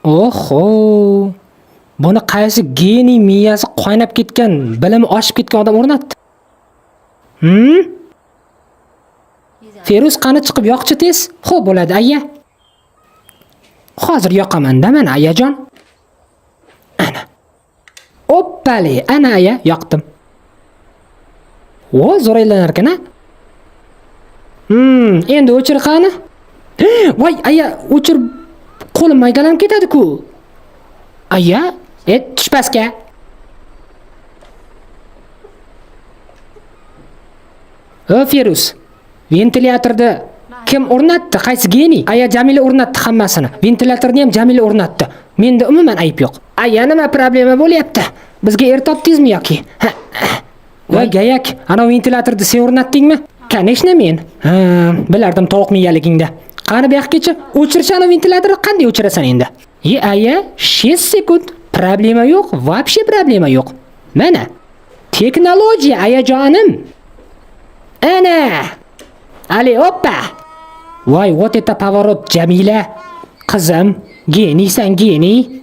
Oho. Buni qaysi geniy miyasi qaynab ketgan, bilimi oshib ketgan odam o'rnatdi? Feruz qani chiqib yoqchi tez? Xo'p bo'ladi, aya. Hozir yoqaman-da mana ayajon. Ana. Oppali, ana aya, yoqdim. O, zo'r aylanar ekan-a? Endi o'chir qani? Voy, aya, o'chir, qo'lim maydalanib ketadi-ku. Aya, tush pastga. Feruz, ventilyatorni kim o'rnatdi? Qaysi geniy? Aya Jamila o'rnatdi hammasini. Ventilyatorni ham Jamila o'rnatdi. Menda umuman ayb yo'q. Aya, nima problema bo'lyapti? Bizga topdingizmi yoki? Voy gayak, ana ventilyatorni sen o'rnatdingmi? Конечно men. Bilardim tovuq miyaligingda. Qani bu yoqgacha o'chirish ana ventilyatorni qanday o'chirasan endi? Aya, 6 sekund. Problema yo'q, вообще problema yo'q. Mana. Texnologiya ayajonim. Ana! Ali, oppa! Voy, вот это поворот, Jamila. Qizim, geniysan, geniy.